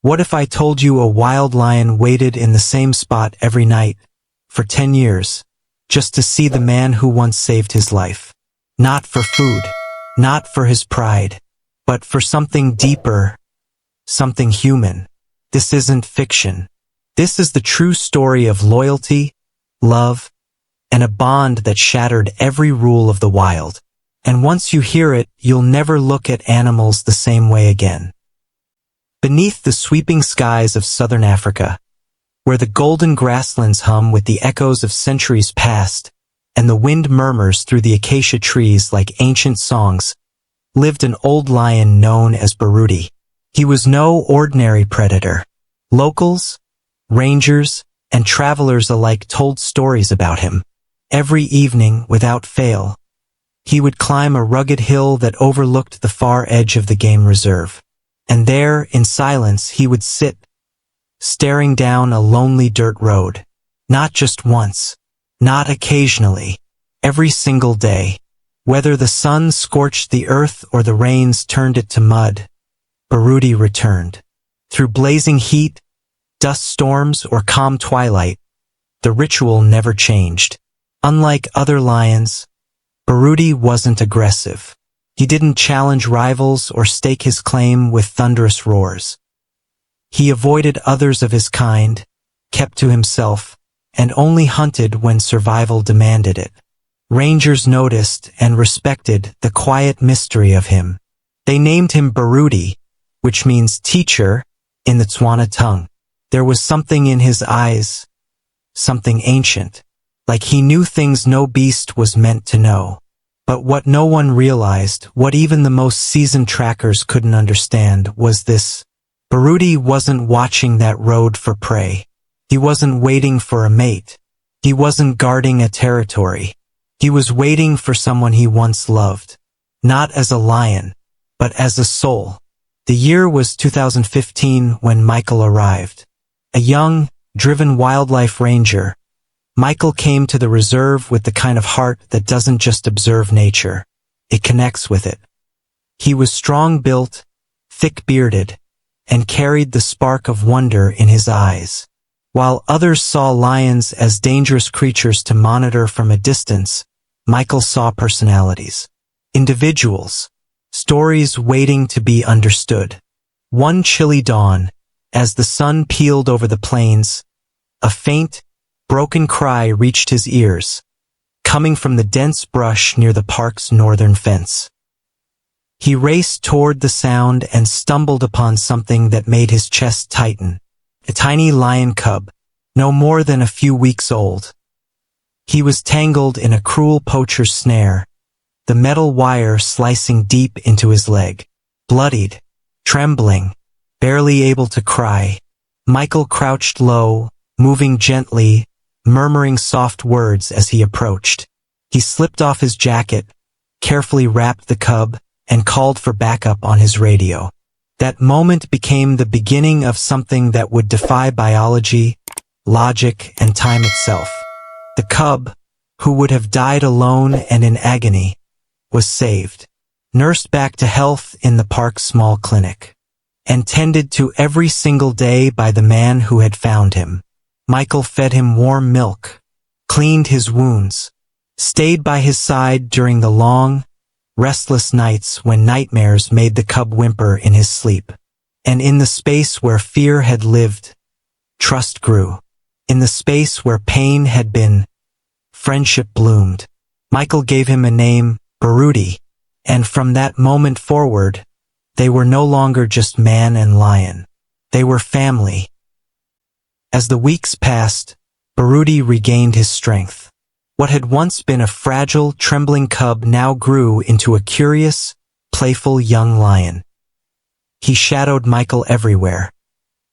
What if I told you a wild lion waited in the same spot every night, for 10 years, just to see the man who once saved his life? Not for food, not for his pride, but for something deeper, something human. This isn't fiction. This is the true story of loyalty, love, and a bond that shattered every rule of the wild. And once you hear it, you'll never look at animals the same way again. Beneath the sweeping skies of southern Africa, where the golden grasslands hum with the echoes of centuries past, and the wind murmurs through the acacia trees like ancient songs, lived an old lion known as Baruti. He was no ordinary predator. Locals, rangers, and travelers alike told stories about him. Every evening, without fail, he would climb a rugged hill that overlooked the far edge of the game reserve. And there, in silence, he would sit, staring down a lonely dirt road. Not just once, not occasionally, every single day. Whether the sun scorched the earth or the rains turned it to mud, Baruti returned. Through blazing heat, dust storms, or calm twilight, the ritual never changed. Unlike other lions, Baruti wasn't aggressive. He didn't challenge rivals or stake his claim with thunderous roars. He avoided others of his kind, kept to himself, and only hunted when survival demanded it. Rangers noticed and respected the quiet mystery of him. They named him Baruti, which means teacher, in the Tswana tongue. There was something in his eyes, something ancient, like he knew things no beast was meant to know. But what no one realized, what even the most seasoned trackers couldn't understand, was this: Baruti wasn't watching that road for prey. He wasn't waiting for a mate. He wasn't guarding a territory. He was waiting for someone he once loved. Not as a lion, but as a soul. The year was 2015 when Michael arrived. A young, driven wildlife ranger, Michael came to the reserve with the kind of heart that doesn't just observe nature, it connects with it. He was strong-built, thick-bearded, and carried the spark of wonder in his eyes. While others saw lions as dangerous creatures to monitor from a distance, Michael saw personalities. Individuals. Stories waiting to be understood. One chilly dawn, as the sun peeled over the plains, a faint, broken cry reached his ears, coming from the dense brush near the park's northern fence. He raced toward the sound and stumbled upon something that made his chest tighten. A tiny lion cub, no more than a few weeks old. He was tangled in a cruel poacher's snare, the metal wire slicing deep into his leg. Bloodied, trembling, barely able to cry, Michael crouched low, moving gently, murmuring soft words as he approached. He slipped off his jacket, carefully wrapped the cub, and called for backup on his radio. That moment became the beginning of something that would defy biology, logic, and time itself. The cub, who would have died alone and in agony, was saved, nursed back to health in the park's small clinic, and tended to every single day by the man who had found him. Michael fed him warm milk, cleaned his wounds, stayed by his side during the long, restless nights when nightmares made the cub whimper in his sleep. And in the space where fear had lived, trust grew. In the space where pain had been, friendship bloomed. Michael gave him a name, Baruti, and from that moment forward, they were no longer just man and lion. They were family. As the weeks passed, Baruti regained his strength. What had once been a fragile, trembling cub now grew into a curious, playful young lion. He shadowed Michael everywhere,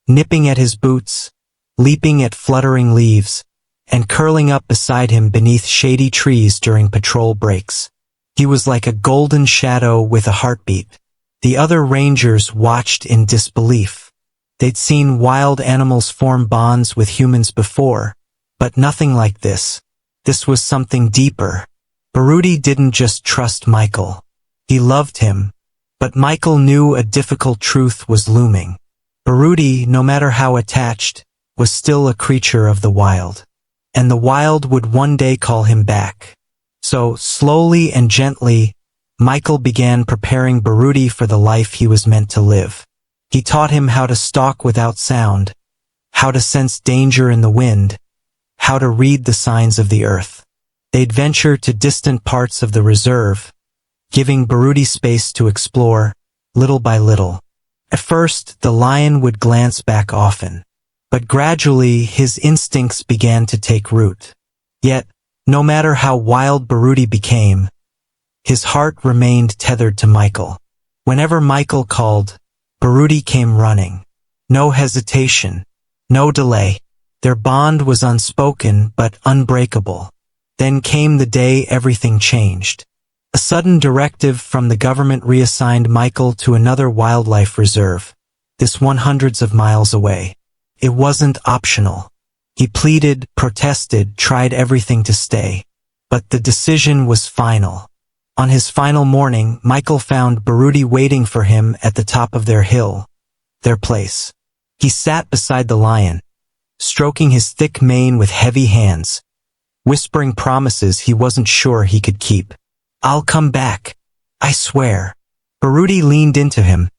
nipping at his boots, leaping at fluttering leaves, and curling up beside him beneath shady trees during patrol breaks. He was like a golden shadow with a heartbeat. The other rangers watched in disbelief. They'd seen wild animals form bonds with humans before, but nothing like this. This was something deeper. Baruti didn't just trust Michael. He loved him, but Michael knew a difficult truth was looming. Baruti, no matter how attached, was still a creature of the wild. And the wild would one day call him back. So, slowly and gently, Michael began preparing Baruti for the life he was meant to live. He taught him how to stalk without sound, how to sense danger in the wind, how to read the signs of the earth. They'd venture to distant parts of the reserve, giving Baruti space to explore, little by little. At first, the lion would glance back often, but gradually his instincts began to take root. Yet, no matter how wild Baruti became, his heart remained tethered to Michael. Whenever Michael called, Baruti came running. No hesitation, no delay. Their bond was unspoken but unbreakable. Then came the day everything changed. A sudden directive from the government reassigned Michael to another wildlife reserve, this one hundreds of miles away. It wasn't optional. He pleaded, protested, tried everything to stay. But the decision was final. On his final morning, Michael found Baruti waiting for him at the top of their hill, their place. He sat beside the lion, stroking his thick mane with heavy hands, whispering promises he wasn't sure he could keep. "I'll come back, I swear." Baruti leaned into him,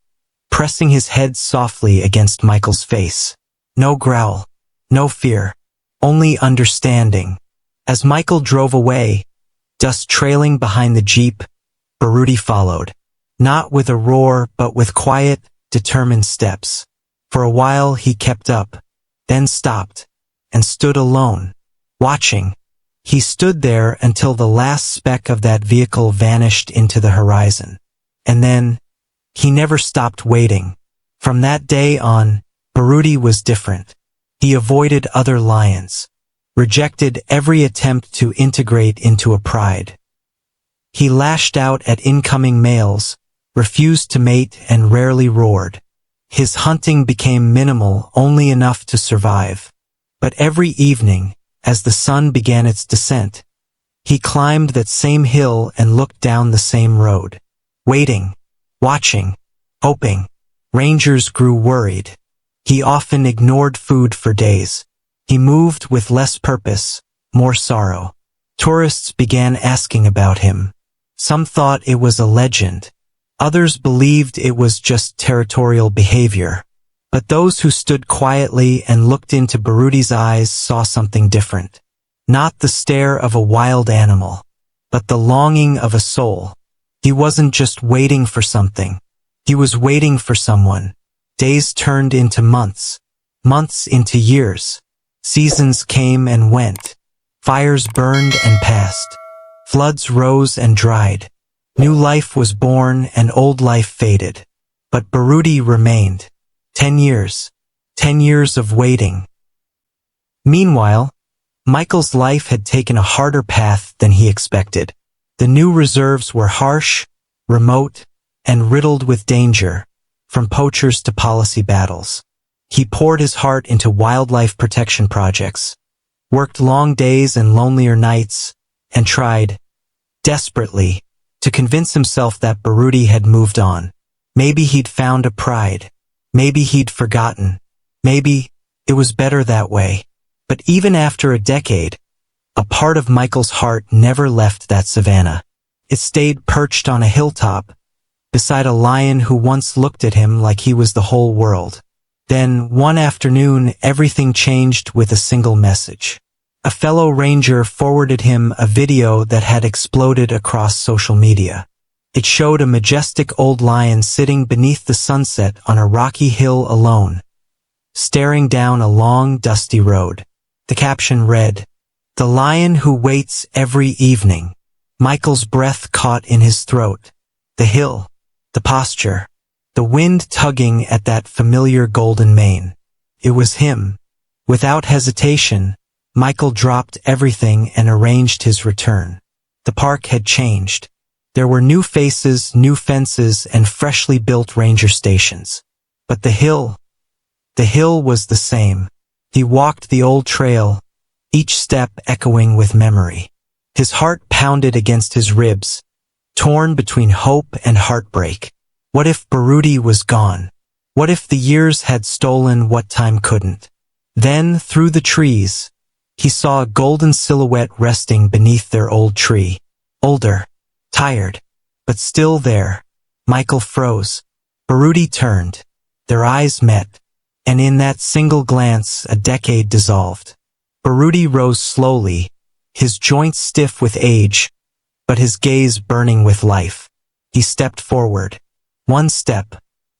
pressing his head softly against Michael's face. No growl, no fear, only understanding. As Michael drove away, dust trailing behind the jeep, Baruti followed. Not with a roar, but with quiet, determined steps. For a while he kept up, then stopped, and stood alone, watching. He stood there until the last speck of that vehicle vanished into the horizon. And then, he never stopped waiting. From that day on, Baruti was different. He avoided other lions, rejected every attempt to integrate into a pride. He lashed out at incoming males, refused to mate, and rarely roared. His hunting became minimal, only enough to survive. But every evening, as the sun began its descent, he climbed that same hill and looked down the same road. Waiting, watching, hoping. Rangers grew worried. He often ignored food for days. He moved with less purpose, more sorrow. Tourists began asking about him. Some thought it was a legend. Others believed it was just territorial behavior. But those who stood quietly and looked into Baruti's eyes saw something different. Not the stare of a wild animal, but the longing of a soul. He wasn't just waiting for something. He was waiting for someone. Days turned into months, months into years. Seasons came and went. Fires burned and passed. Floods rose and dried. New life was born and old life faded. But Baruti remained. 10 years. 10 years of waiting. Meanwhile, Michael's life had taken a harder path than he expected. The new reserves were harsh, remote, and riddled with danger, from poachers to policy battles. He poured his heart into wildlife protection projects, worked long days and lonelier nights, and tried, desperately, to convince himself that Baruti had moved on. Maybe he'd found a pride. Maybe he'd forgotten. Maybe it was better that way. But even after a decade, a part of Michael's heart never left that savanna. It stayed perched on a hilltop, beside a lion who once looked at him like he was the whole world. Then, one afternoon, everything changed with a single message. A fellow ranger forwarded him a video that had exploded across social media. It showed a majestic old lion sitting beneath the sunset on a rocky hill alone, staring down a long, dusty road. The caption read, "The lion who waits every evening." Michael's breath caught in his throat. The hill, the posture, the wind tugging at that familiar golden mane. It was him. Without hesitation, Michael dropped everything and arranged his return. The park had changed. There were new faces, new fences, and freshly built ranger stations. But the hill was the same. He walked the old trail, each step echoing with memory. His heart pounded against his ribs, torn between hope and heartbreak. What if Baruti was gone? What if the years had stolen what time couldn't? Then, through the trees, he saw a golden silhouette resting beneath their old tree. Older, tired, but still there. Michael froze. Baruti turned. Their eyes met, and in that single glance a decade dissolved. Baruti rose slowly, his joints stiff with age, but his gaze burning with life. He stepped forward. One step,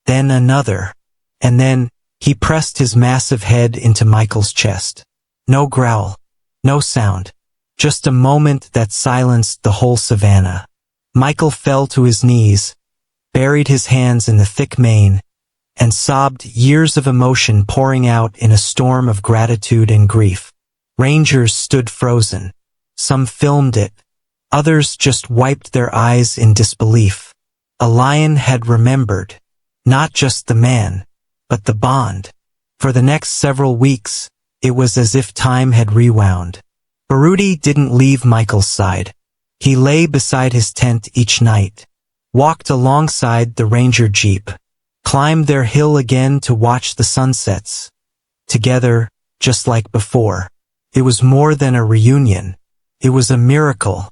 then another, and then he pressed his massive head into Michael's chest. No growl, no sound, just a moment that silenced the whole savannah. Michael fell to his knees, buried his hands in the thick mane, and sobbed, years of emotion pouring out in a storm of gratitude and grief. Rangers stood frozen. Some filmed it. Others just wiped their eyes in disbelief. A lion had remembered, not just the man, but the bond. For the next several weeks, it was as if time had rewound. Baruti didn't leave Michael's side. He lay beside his tent each night, walked alongside the ranger jeep, climbed their hill again to watch the sunsets. Together, just like before. It was more than a reunion. It was a miracle.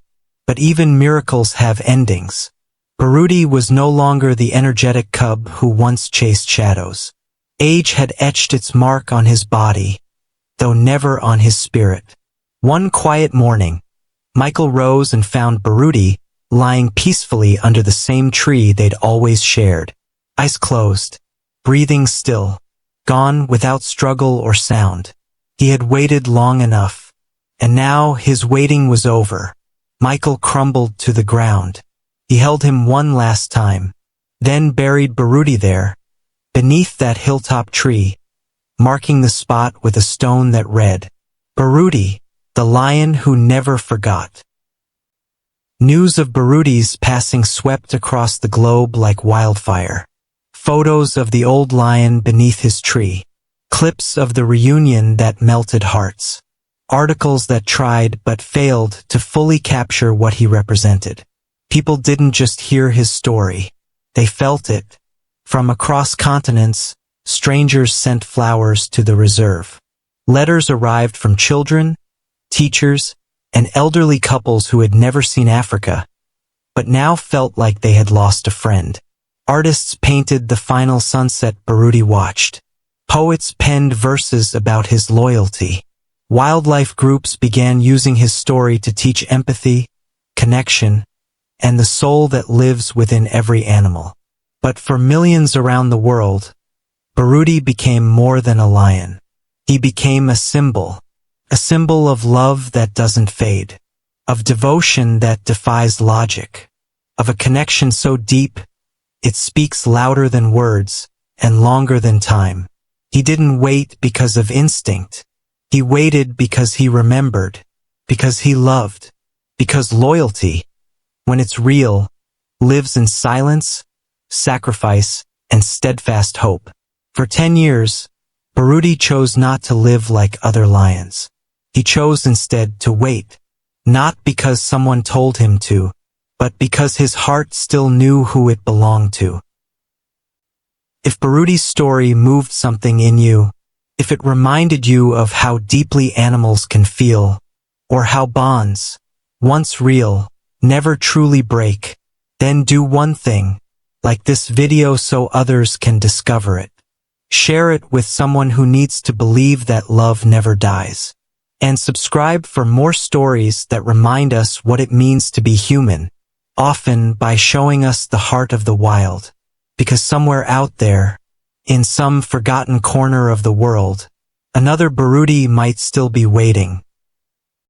But even miracles have endings. Baruti was no longer the energetic cub who once chased shadows. Age had etched its mark on his body, though never on his spirit. One quiet morning, Michael rose and found Baruti lying peacefully under the same tree they'd always shared. Eyes closed, breathing still, gone without struggle or sound. He had waited long enough, and now his waiting was over. Michael crumbled to the ground. He held him one last time, then buried Baruti there, beneath that hilltop tree, marking the spot with a stone that read, Baruti, the lion who never forgot. News of Baruti's passing swept across the globe like wildfire. Photos of the old lion beneath his tree. Clips of the reunion that melted hearts. Articles that tried but failed to fully capture what he represented. People didn't just hear his story. They felt it. From across continents, strangers sent flowers to the reserve. Letters arrived from children, teachers, and elderly couples who had never seen Africa, but now felt like they had lost a friend. Artists painted the final sunset Baruti watched. Poets penned verses about his loyalty. Wildlife groups began using his story to teach empathy, connection, and the soul that lives within every animal. But for millions around the world, Baruti became more than a lion. He became a symbol of love that doesn't fade, of devotion that defies logic, of a connection so deep, it speaks louder than words and longer than time. He didn't wait because of instinct. He waited because he remembered, because he loved, because loyalty, when it's real, lives in silence, sacrifice, and steadfast hope. For 10 years, Baruti chose not to live like other lions. He chose instead to wait, not because someone told him to, but because his heart still knew who it belonged to. If Baruti's story moved something in you, if it reminded you of how deeply animals can feel, or how bonds, once real, never truly break, then do one thing, like this video so others can discover it. Share it with someone who needs to believe that love never dies. And subscribe for more stories that remind us what it means to be human, often by showing us the heart of the wild. Because somewhere out there, in some forgotten corner of the world, another Baruti might still be waiting.